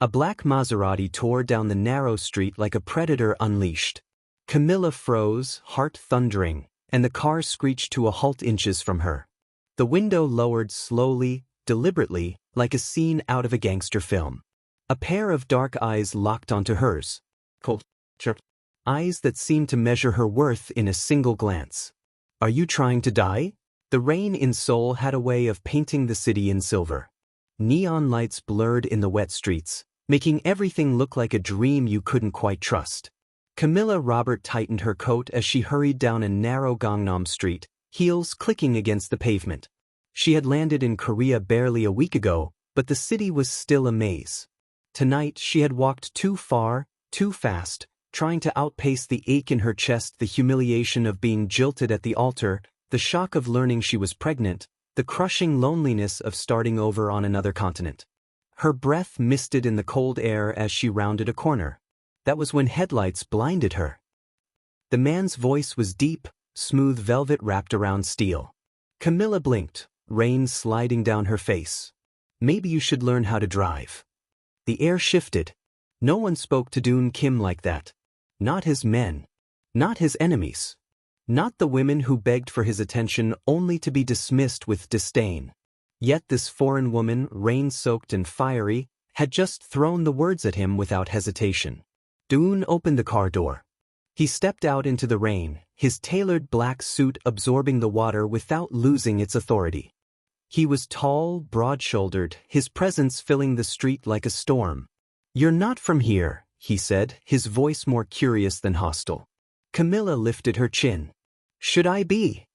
A black Maserati tore down the narrow street like a predator unleashed. Camila froze, heart thundering, and the car screeched to a halt inches from her. The window lowered slowly, deliberately, like a scene out of a gangster film. A pair of dark eyes locked onto hers. Eyes that seemed to measure her worth in a single glance. Are you trying to die? The rain in Seoul had a way of painting the city in silver. Neon lights blurred in the wet streets, making everything look like a dream you couldn't quite trust. Camila Robert tightened her coat as she hurried down a narrow Gangnam street, heels clicking against the pavement. She had landed in Korea barely a week ago, but the city was still a maze. Tonight she had walked too far, too fast, trying to outpace the ache in her chest, the humiliation of being jilted at the altar, the shock of learning she was pregnant, the crushing loneliness of starting over on another continent. Her breath misted in the cold air as she rounded a corner. That was when headlights blinded her. The man's voice was deep, smooth velvet wrapped around steel. Camila blinked, rain sliding down her face. Maybe you should learn how to drive. The air shifted. No one spoke to Dune Kim like that. Not his men. Not his enemies. Not the women who begged for his attention only to be dismissed with disdain. Yet this foreign woman, rain-soaked and fiery, had just thrown the words at him without hesitation. Dune opened the car door. He stepped out into the rain, his tailored black suit absorbing the water without losing its authority. He was tall, broad-shouldered, his presence filling the street like a storm. "You're not from here," he said, his voice more curious than hostile. Camila lifted her chin. "Should I be?"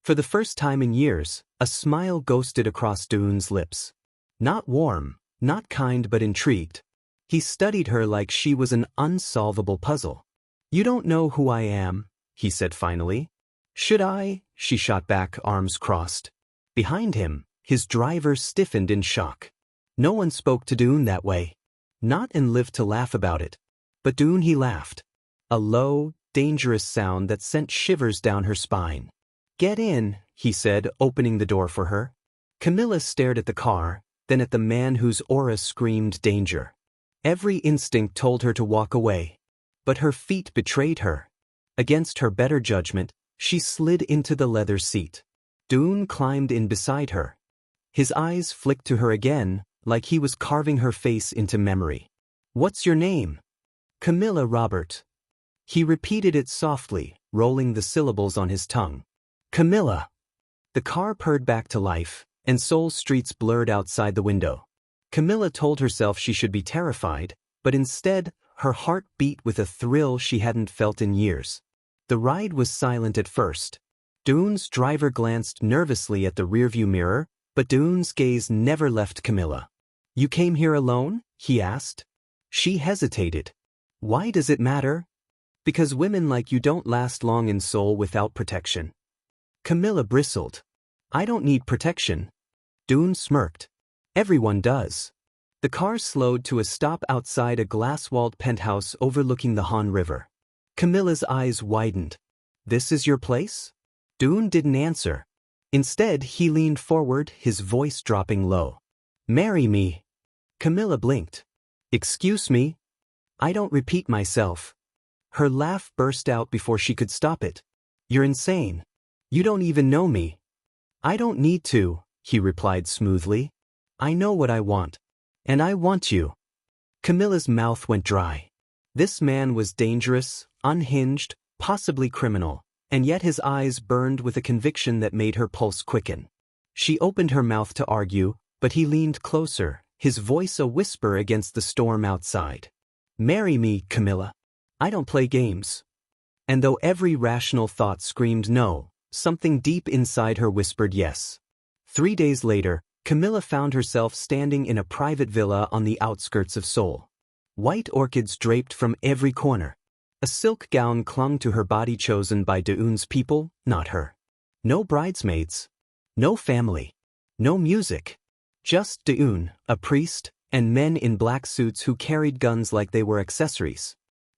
For the first time in years, a smile ghosted across Dune's lips. Not warm, not kind but intrigued. He studied her like she was an unsolvable puzzle. "You don't know who I am," he said finally. "Should I?" She shot back, arms crossed. Behind him, his driver stiffened in shock. No one spoke to Dune that way. Not and lived to laugh about it. But Dune, he laughed. A low, dangerous sound that sent shivers down her spine. "Get in," he said, opening the door for her. Camila stared at the car, then at the man whose aura screamed danger. Every instinct told her to walk away. But her feet betrayed her. Against her better judgment, she slid into the leather seat. Dune climbed in beside her. His eyes flicked to her again, like he was carving her face into memory. "What's your name?" "Camila Robert." He repeated it softly, rolling the syllables on his tongue. "Camila." The car purred back to life, and Seoul streets blurred outside the window. Camila told herself she should be terrified, but instead, her heart beat with a thrill she hadn't felt in years. The ride was silent at first. Dune's driver glanced nervously at the rearview mirror, but Dune's gaze never left Camila. "You came here alone?" he asked. She hesitated. "Why does it matter?" "Because women like you don't last long in Seoul without protection." Camila bristled. "I don't need protection." Dune smirked. "Everyone does." The car slowed to a stop outside a glass-walled penthouse overlooking the Han River. Camila's eyes widened. "This is your place?" Dune didn't answer. Instead, he leaned forward, his voice dropping low. "Marry me." Camila blinked. "Excuse me?" "I don't repeat myself." Her laugh burst out before she could stop it. "You're insane. You don't even know me." "I don't need to," he replied smoothly. "I know what I want. And I want you." Camila's mouth went dry. This man was dangerous, unhinged, possibly criminal, and yet his eyes burned with a conviction that made her pulse quicken. She opened her mouth to argue, but he leaned closer, his voice a whisper against the storm outside. "Marry me, Camila. I don't play games." And though every rational thought screamed no, something deep inside her whispered yes. 3 days later, Camila found herself standing in a private villa on the outskirts of Seoul. White orchids draped from every corner. A silk gown clung to her body, chosen by Dune's people, not her. No bridesmaids. No family. No music. Just Dune, a priest, and men in black suits who carried guns like they were accessories.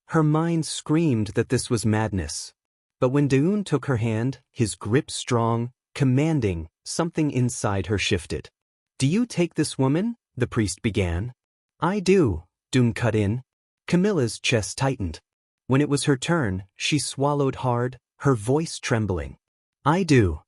Her mind screamed that this was madness. But when Dune took her hand, his grip strong, commanding, something inside her shifted. "Do you take this woman?" the priest began. "I do," Dune cut in. Camilla's chest tightened. When it was her turn, she swallowed hard, her voice trembling. I do.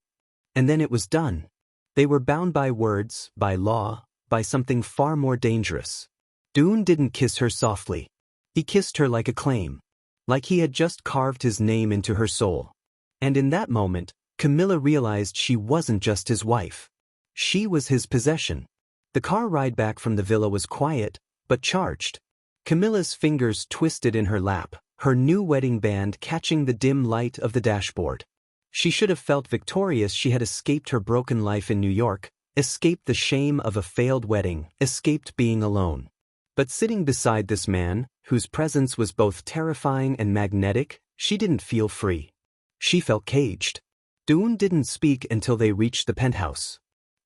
And then it was done. They were bound by words, by law, by something far more dangerous. Dune didn't kiss her softly. He kissed her like a claim. Like he had just carved his name into her soul. And in that moment, Camila realized she wasn't just his wife. She was his possession. The car ride back from the villa was quiet, but charged. Camilla's fingers twisted in her lap, her new wedding band catching the dim light of the dashboard. She should have felt victorious. She had escaped her broken life in New York, escaped the shame of a failed wedding, escaped being alone. But sitting beside this man, whose presence was both terrifying and magnetic, she didn't feel free. She felt caged. Dune didn't speak until they reached the penthouse.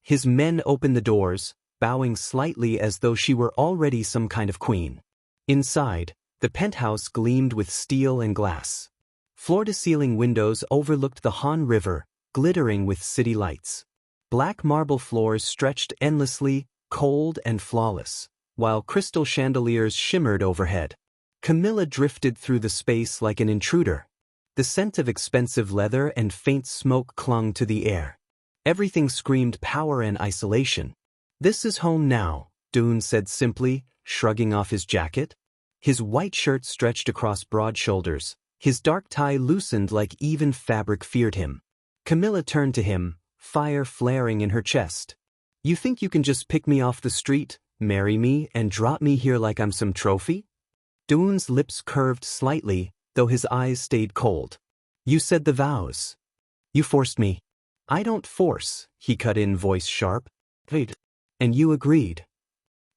His men opened the doors, bowing slightly as though she were already some kind of queen. Inside, the penthouse gleamed with steel and glass. Floor-to-ceiling windows overlooked the Han River, glittering with city lights. Black marble floors stretched endlessly, cold and flawless, while crystal chandeliers shimmered overhead. Camila drifted through the space like an intruder. The scent of expensive leather and faint smoke clung to the air. Everything screamed power and isolation. This is home now, Dune said simply, shrugging off his jacket. His white shirt stretched across broad shoulders. His dark tie loosened like even fabric feared him. Camila turned to him, fire flaring in her chest. You think you can just pick me off the street, marry me, and drop me here like I'm some trophy? Dune's lips curved slightly, though his eyes stayed cold. You said the vows. You forced me. I don't force, he cut in, voice sharp. Wait. And you agreed.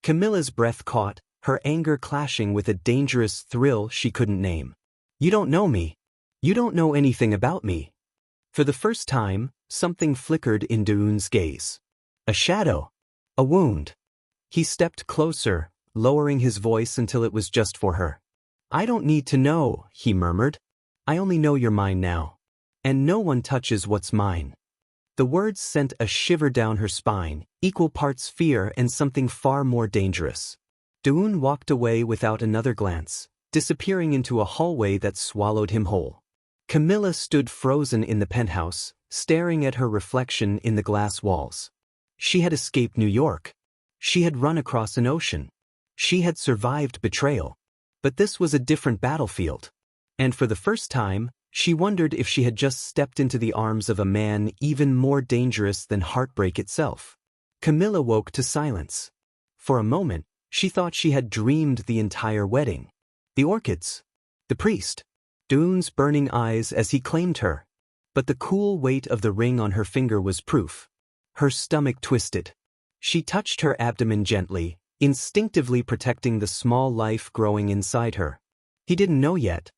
Camilla's breath caught, her anger clashing with a dangerous thrill she couldn't name. You don't know me. You don't know anything about me. For the first time, something flickered in Dune's gaze. A shadow. A wound. He stepped closer, lowering his voice until it was just for her. I don't need to know, he murmured. I only know you're mine now. And no one touches what's mine. The words sent a shiver down her spine, equal parts fear and something far more dangerous. Dune walked away without another glance, disappearing into a hallway that swallowed him whole. Camila stood frozen in the penthouse, staring at her reflection in the glass walls. She had escaped New York. She had run across an ocean. She had survived betrayal. But this was a different battlefield. And for the first time, she wondered if she had just stepped into the arms of a man even more dangerous than heartbreak itself. Camila woke to silence. For a moment, she thought she had dreamed the entire wedding. The orchids. The priest. Dune's burning eyes as he claimed her. But the cool weight of the ring on her finger was proof. Her stomach twisted. She touched her abdomen gently, instinctively protecting the small life growing inside her. He didn't know yet.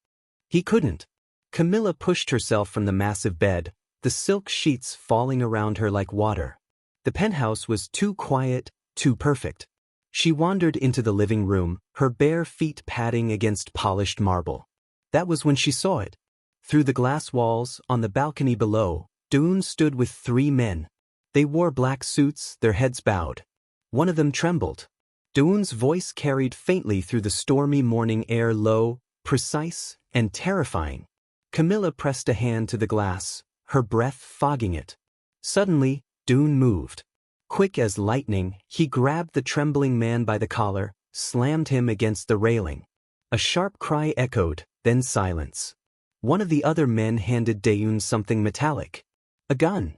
He couldn't. Camila pushed herself from the massive bed, the silk sheets falling around her like water. The penthouse was too quiet, too perfect. She wandered into the living room, her bare feet padding against polished marble. That was when she saw it. Through the glass walls, on the balcony below, Dune stood with 3 men. They wore black suits, their heads bowed. One of them trembled. Dune's voice carried faintly through the stormy morning air, low, precise, and terrifying. Camila pressed a hand to the glass, her breath fogging it. Suddenly, Dune moved. Quick as lightning, he grabbed the trembling man by the collar, slammed him against the railing. A sharp cry echoed, then silence. One of the other men handed Dune something metallic. A gun.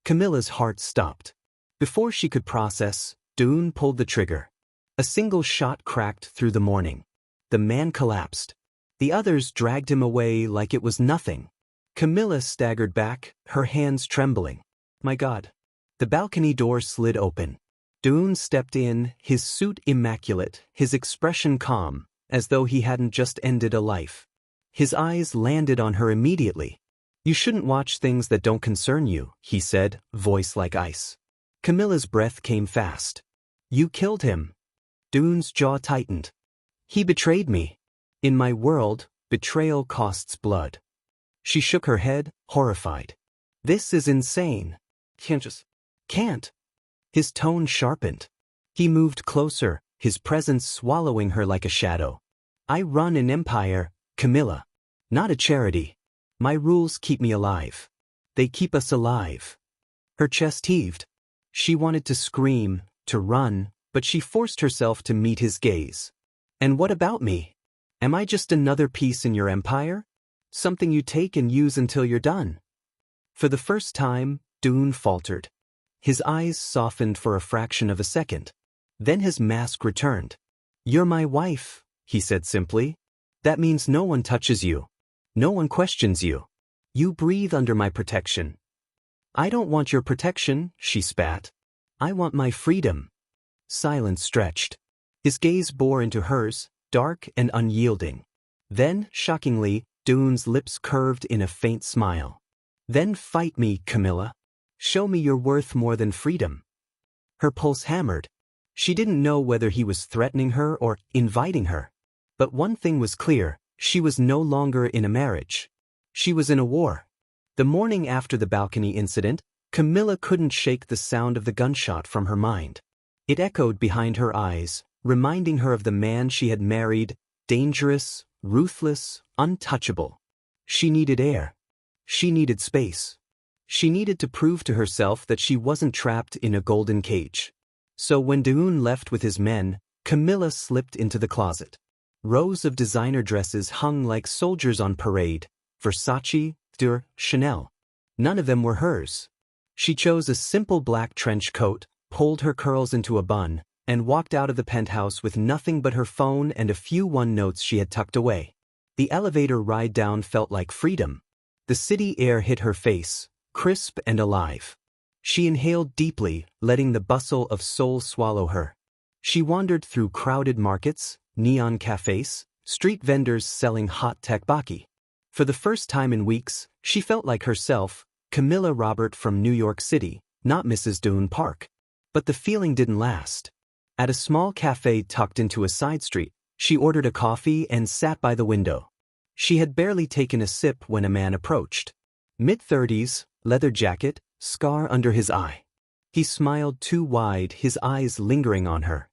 Camila's heart stopped. Before she could process, Dune pulled the trigger. A single shot cracked through the morning. The man collapsed. The others dragged him away like it was nothing. Camila staggered back, her hands trembling. My God. The balcony door slid open. Dune stepped in, his suit immaculate, his expression calm, as though he hadn't just ended a life. His eyes landed on her immediately. You shouldn't watch things that don't concern you, he said, voice like ice. Camila's breath came fast. You killed him. Dune's jaw tightened. He betrayed me. In my world, betrayal costs blood. She shook her head, horrified. This is insane. Can't. His tone sharpened. He moved closer, his presence swallowing her like a shadow. I run an empire, Camila. Not a charity. My rules keep me alive. They keep us alive. Her chest heaved. She wanted to scream, to run, but she forced herself to meet his gaze. And what about me? Am I just another piece in your empire? Something you take and use until you're done? For the first time, Dune faltered. His eyes softened for a fraction of a second. Then his mask returned. You're my wife, he said simply. That means no one touches you. No one questions you. You breathe under my protection. I don't want your protection, she spat. I want my freedom. Silence stretched. His gaze bore into hers, dark and unyielding. Then, shockingly, Dune's lips curved in a faint smile. Then fight me, Camila. Show me you're worth more than freedom. Her pulse hammered. She didn't know whether he was threatening her or inviting her. But one thing was clear, she was no longer in a marriage. She was in a war. The morning after the balcony incident, Camila couldn't shake the sound of the gunshot from her mind. It echoed behind her eyes, reminding her of the man she had married, dangerous, ruthless, untouchable. She needed air. She needed space. She needed to prove to herself that she wasn't trapped in a golden cage. So when Dune left with his men, Camila slipped into the closet. Rows of designer dresses hung like soldiers on parade, Versace, Dior, Chanel. None of them were hers. She chose a simple black trench coat, pulled her curls into a bun, and walked out of the penthouse with nothing but her phone and a few one-notes she had tucked away. The elevator ride down felt like freedom. The city air hit her face, crisp and alive. She inhaled deeply, letting the bustle of Seoul swallow her. She wandered through crowded markets, neon cafes, street vendors selling hot tteokbokki. For the first time in weeks, she felt like herself, Camila Robert from New York City, not Mrs. Dune Park. But the feeling didn't last. At a small cafe tucked into a side street, she ordered a coffee and sat by the window. She had barely taken a sip when a man approached. Mid-30s, leather jacket, scar under his eye. He smiled too wide, his eyes lingering on her.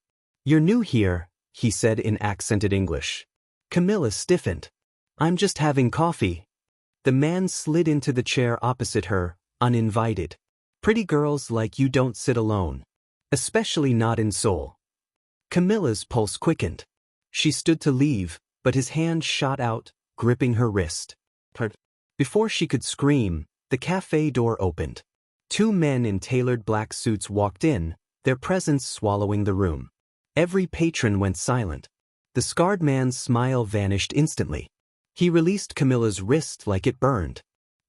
You're new here, he said in accented English. Camila stiffened. I'm just having coffee. The man slid into the chair opposite her, uninvited. Pretty girls like you don't sit alone. Especially not in Seoul. Camila's pulse quickened. She stood to leave, but his hand shot out, gripping her wrist. Before she could scream, the cafe door opened. Two men in tailored black suits walked in, their presence swallowing the room. Every patron went silent. The scarred man's smile vanished instantly. He released Camila's wrist like it burned.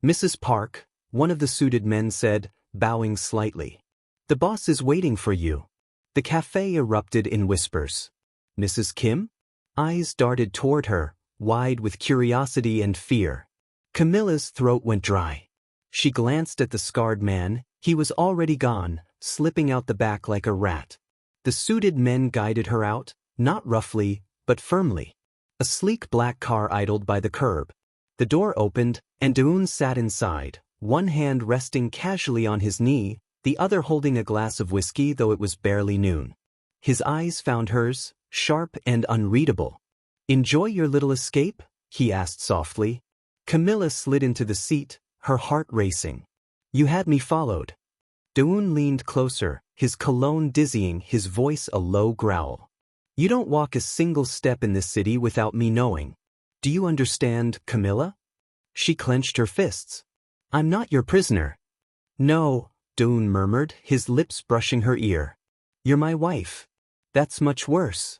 Mrs. Park, one of the suited men said, bowing slightly. The boss is waiting for you. The cafe erupted in whispers. Mrs. Kim? Eyes darted toward her, wide with curiosity and fear. Camila's throat went dry. She glanced at the scarred man. He was already gone, slipping out the back like a rat. The suited men guided her out, not roughly, but firmly. A sleek black car idled by the curb. The door opened, and Dune sat inside, one hand resting casually on his knee, the other holding a glass of whiskey though it was barely noon. His eyes found hers, sharp and unreadable. Enjoy your little escape? He asked softly. Camila slid into the seat, her heart racing. You had me followed. Dune leaned closer, his cologne dizzying, his voice a low growl. You don't walk a single step in this city without me knowing. Do you understand, Camila? She clenched her fists. I'm not your prisoner. No, Dune murmured, his lips brushing her ear. You're my wife. That's much worse.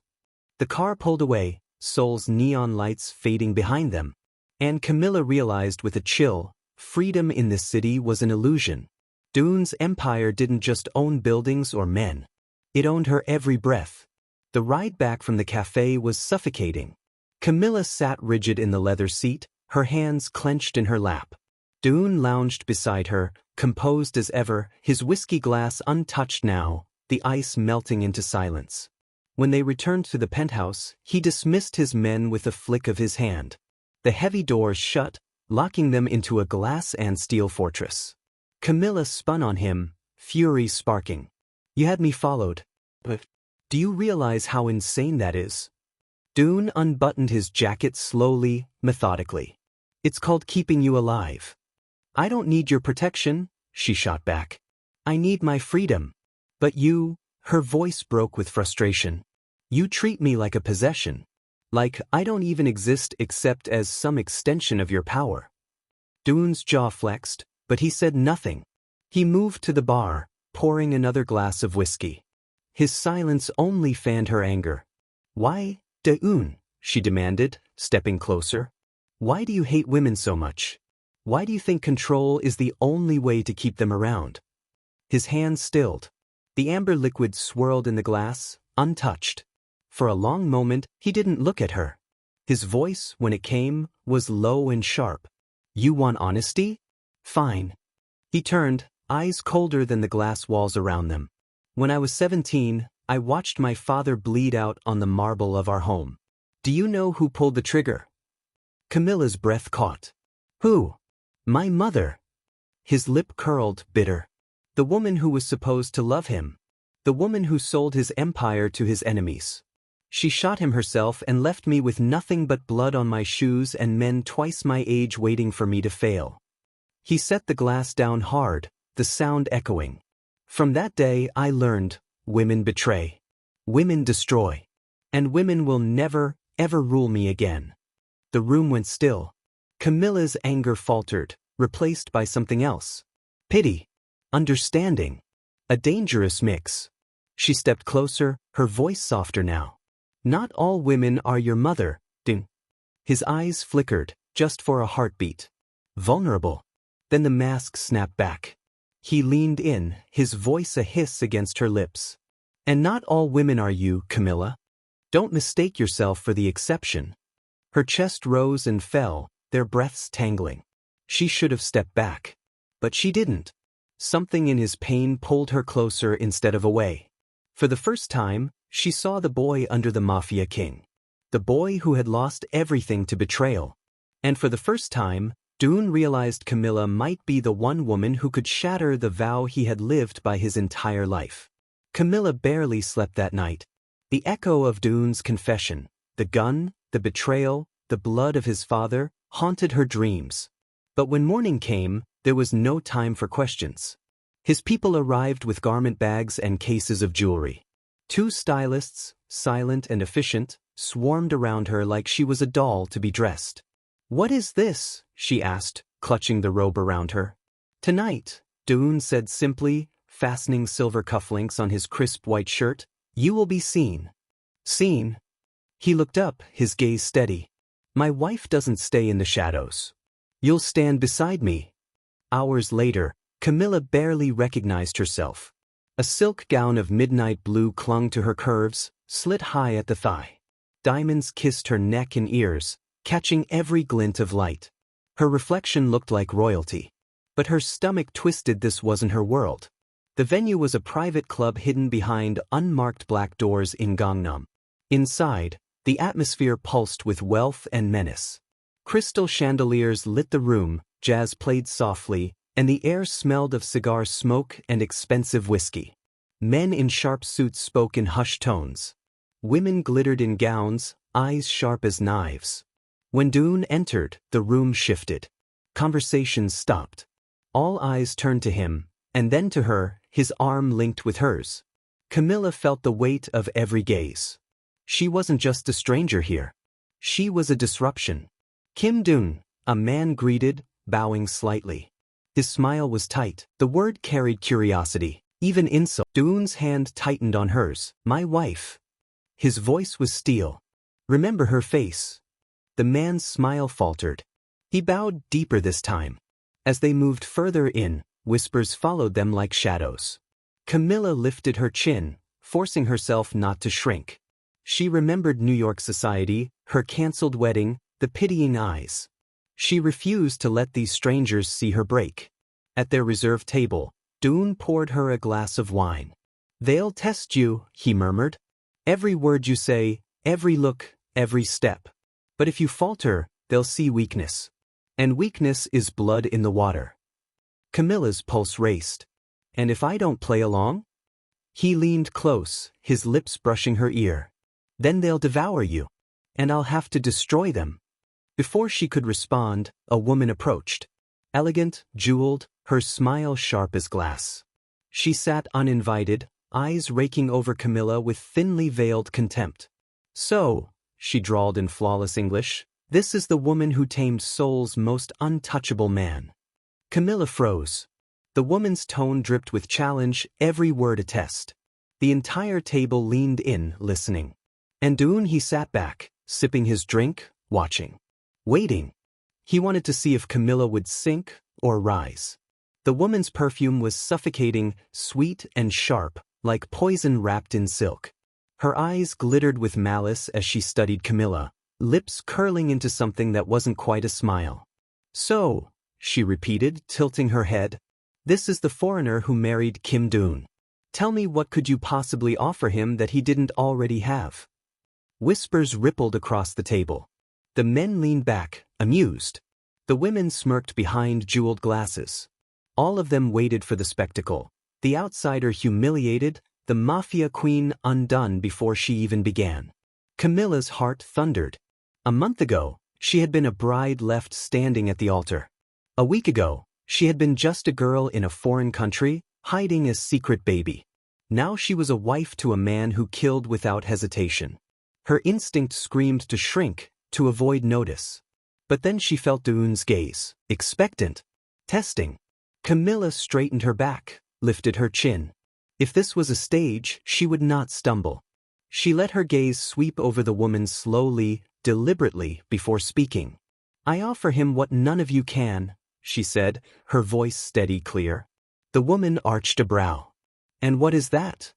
The car pulled away, Seoul's neon lights fading behind them. And Camila realized with a chill, freedom in this city was an illusion. Dune's empire didn't just own buildings or men. It owned her every breath. The ride back from the cafe was suffocating. Camila sat rigid in the leather seat, her hands clenched in her lap. Dune lounged beside her, composed as ever, his whiskey glass untouched now, the ice melting into silence. When they returned to the penthouse, he dismissed his men with a flick of his hand. The heavy doors shut, locking them into a glass and steel fortress. Camila spun on him, fury sparking. You had me followed. Do you realize how insane that is? Dune unbuttoned his jacket slowly, methodically. It's called keeping you alive. I don't need your protection, she shot back. I need my freedom. But you, her voice broke with frustration. You treat me like a possession. Like I don't even exist except as some extension of your power. Dune's jaw flexed, but he said nothing. He moved to the bar, pouring another glass of whiskey. His silence only fanned her anger. Why, Dune? She demanded, stepping closer. Why do you hate women so much? Why do you think control is the only way to keep them around? His hands stilled. The amber liquid swirled in the glass, untouched. For a long moment, he didn't look at her. His voice, when it came, was low and sharp. You want honesty? Fine. He turned, eyes colder than the glass walls around them. When I was 17, I watched my father bleed out on the marble of our home. Do you know who pulled the trigger? Camilla's breath caught. Who? My mother. His lip curled, bitter. The woman who was supposed to love him. The woman who sold his empire to his enemies. She shot him herself and left me with nothing but blood on my shoes and men twice my age waiting for me to fail. He set the glass down hard, the sound echoing. From that day I learned, women betray. Women destroy. And women will never, ever rule me again. The room went still. Camilla's anger faltered, replaced by something else. Pity. Understanding. A dangerous mix. She stepped closer, her voice softer now. Not all women are your mother, Dune. His eyes flickered, just for a heartbeat. Vulnerable. Then the mask snapped back. He leaned in, his voice a hiss against her lips. And not all women are you, Camila. Don't mistake yourself for the exception. Her chest rose and fell, their breaths tangling. She should have stepped back. But she didn't. Something in his pain pulled her closer instead of away. For the first time, she saw the boy under the mafia king. The boy who had lost everything to betrayal. And for the first time, Dune realized Camila might be the one woman who could shatter the vow he had lived by his entire life. Camila barely slept that night. The echo of Dune's confession, the gun, the betrayal, the blood of his father, haunted her dreams. But when morning came, there was no time for questions. His people arrived with garment bags and cases of jewelry. 2 stylists, silent and efficient, swarmed around her like she was a doll to be dressed. What is this? She asked, clutching the robe around her. Tonight, Dune said simply, fastening silver cufflinks on his crisp white shirt, you will be seen. Seen? He looked up, his gaze steady. My wife doesn't stay in the shadows. You'll stand beside me. Hours later, Camila barely recognized herself. A silk gown of midnight blue clung to her curves, slit high at the thigh. Diamonds kissed her neck and ears, catching every glint of light. Her reflection looked like royalty. But her stomach twisted. This wasn't her world. The venue was a private club hidden behind unmarked black doors in Gangnam. Inside, the atmosphere pulsed with wealth and menace. Crystal chandeliers lit the room, jazz played softly, and the air smelled of cigar smoke and expensive whiskey. Men in sharp suits spoke in hushed tones. Women glittered in gowns, eyes sharp as knives. When Dune entered, the room shifted. Conversations stopped. All eyes turned to him, and then to her, his arm linked with hers. Camila felt the weight of every gaze. She wasn't just a stranger here. She was a disruption. Kim Dune, a man greeted, bowing slightly. His smile was tight. The word carried curiosity, even insult. Dune's hand tightened on hers. My wife. His voice was steel. Remember her face. The man's smile faltered. He bowed deeper this time. As they moved further in, whispers followed them like shadows. Camila lifted her chin, forcing herself not to shrink. She remembered New York society, her canceled wedding, the pitying eyes. She refused to let these strangers see her break. At their reserved table, Dune poured her a glass of wine. They'll test you, he murmured. Every word you say, every look, every step. But if you falter, they'll see weakness. And weakness is blood in the water. Camilla's pulse raced. And if I don't play along? He leaned close, his lips brushing her ear. Then they'll devour you. And I'll have to destroy them. Before she could respond, a woman approached. Elegant, jeweled, her smile sharp as glass. She sat uninvited, eyes raking over Camila with thinly veiled contempt. So, she drawled in flawless English, this is the woman who tamed Soul's most untouchable man. Camila froze. The woman's tone dripped with challenge, every word a test. The entire table leaned in, listening. And Dune he sat back, sipping his drink, watching. Waiting. He wanted to see if Camila would sink or rise. The woman's perfume was suffocating, sweet and sharp, like poison wrapped in silk. Her eyes glittered with malice as she studied Camila, lips curling into something that wasn't quite a smile. So, she repeated, tilting her head, this is the foreigner who married Kim Dune. Tell me what could you possibly offer him that he didn't already have? Whispers rippled across the table. The men leaned back, amused. The women smirked behind jeweled glasses. All of them waited for the spectacle, the outsider humiliated, the mafia queen undone before she even began. Camila's heart thundered. A month ago, she had been a bride left standing at the altar. A week ago, she had been just a girl in a foreign country, hiding a secret baby. Now she was a wife to a man who killed without hesitation. Her instinct screamed to shrink, to avoid notice. But then she felt Dune's gaze, expectant, testing. Camila straightened her back, lifted her chin. If this was a stage, she would not stumble. She let her gaze sweep over the woman slowly, deliberately, before speaking. I offer him what none of you can, she said, her voice steady, clear. The woman arched a brow. And what is that?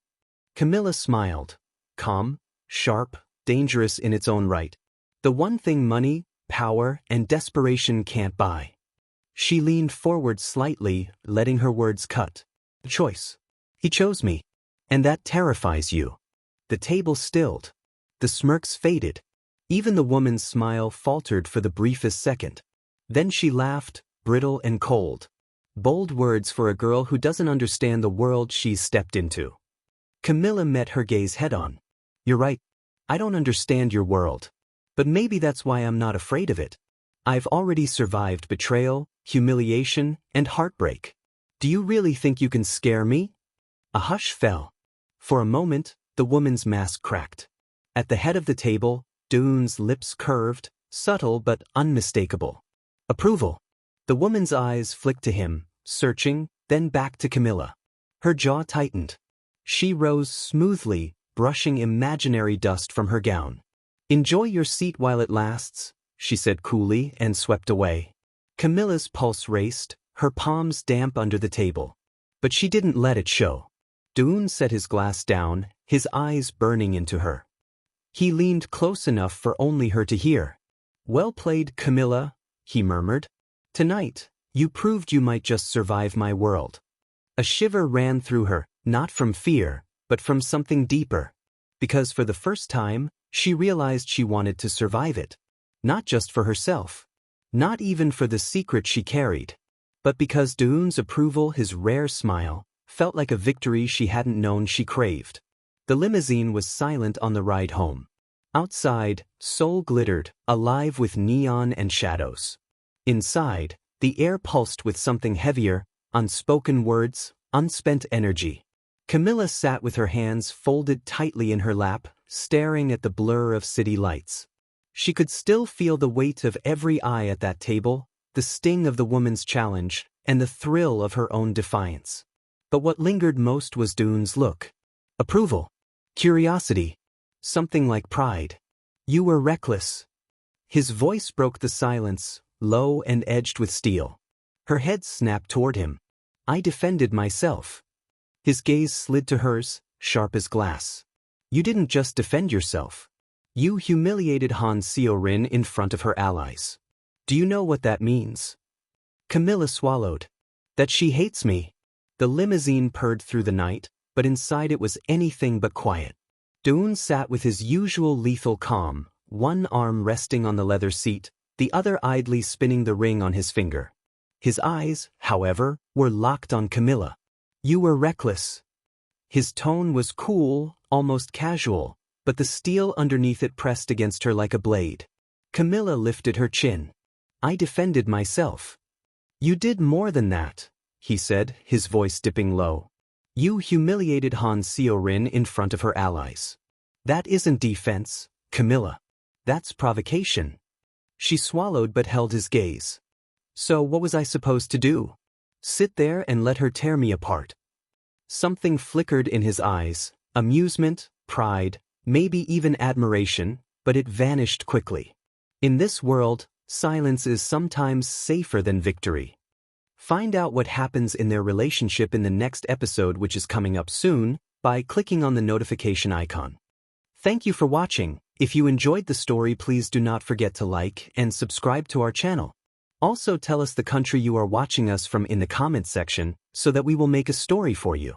Camila smiled. Calm, sharp, dangerous in its own right. The one thing money, power, and desperation can't buy. She leaned forward slightly, letting her words cut. Choice. He chose me. And that terrifies you. The table stilled. The smirks faded. Even the woman's smile faltered for the briefest second. Then she laughed, brittle and cold. Bold words for a girl who doesn't understand the world she's stepped into. Camila met her gaze head-on. You're right. I don't understand your world. But maybe that's why I'm not afraid of it. I've already survived betrayal, humiliation, and heartbreak. Do you really think you can scare me? A hush fell. For a moment, the woman's mask cracked. At the head of the table, Dune's lips curved, subtle but unmistakable. Approval. The woman's eyes flicked to him, searching, then back to Camila. Her jaw tightened. She rose smoothly, brushing imaginary dust from her gown. Enjoy your seat while it lasts, she said coolly and swept away. Camila's pulse raced, her palms damp under the table. But she didn't let it show. Dune set his glass down, his eyes burning into her. He leaned close enough for only her to hear. Well played, Camila, he murmured. Tonight, you proved you might just survive my world. A shiver ran through her, not from fear, but from something deeper. Because for the first time, she realized she wanted to survive it. Not just for herself. Not even for the secret she carried. But because Dune's approval, his rare smile, felt like a victory she hadn't known she craved. The limousine was silent on the ride home. Outside, Soul glittered, alive with neon and shadows. Inside, the air pulsed with something heavier, unspoken words, unspent energy. Camila sat with her hands folded tightly in her lap, staring at the blur of city lights. She could still feel the weight of every eye at that table, the sting of the woman's challenge, and the thrill of her own defiance. But what lingered most was Dune's look. Approval. Curiosity. Something like pride. You were reckless. His voice broke the silence, low and edged with steel. Her head snapped toward him. I defended myself. His gaze slid to hers, sharp as glass. You didn't just defend yourself. You humiliated Han Seorin in front of her allies. Do you know what that means? Camila swallowed. That she hates me. The limousine purred through the night, but inside it was anything but quiet. Dune sat with his usual lethal calm, one arm resting on the leather seat, the other idly spinning the ring on his finger. His eyes, however, were locked on Camila. You were reckless. His tone was cool, almost casual, but the steel underneath it pressed against her like a blade. Camila lifted her chin. I defended myself. You did more than that, he said, his voice dipping low. You humiliated Han Seorin in front of her allies. That isn't defense, Camila. That's provocation. She swallowed but held his gaze. So what was I supposed to do? Sit there and let her tear me apart? Something flickered in his eyes, amusement, pride, maybe even admiration, but it vanished quickly. In this world, silence is sometimes safer than victory. Find out what happens in their relationship in the next episode, which is coming up soon, by clicking on the notification icon. Thank you for watching. If you enjoyed the story, please do not forget to like and subscribe to our channel. Also tell us the country you are watching us from in the comments section so that we will make a story for you.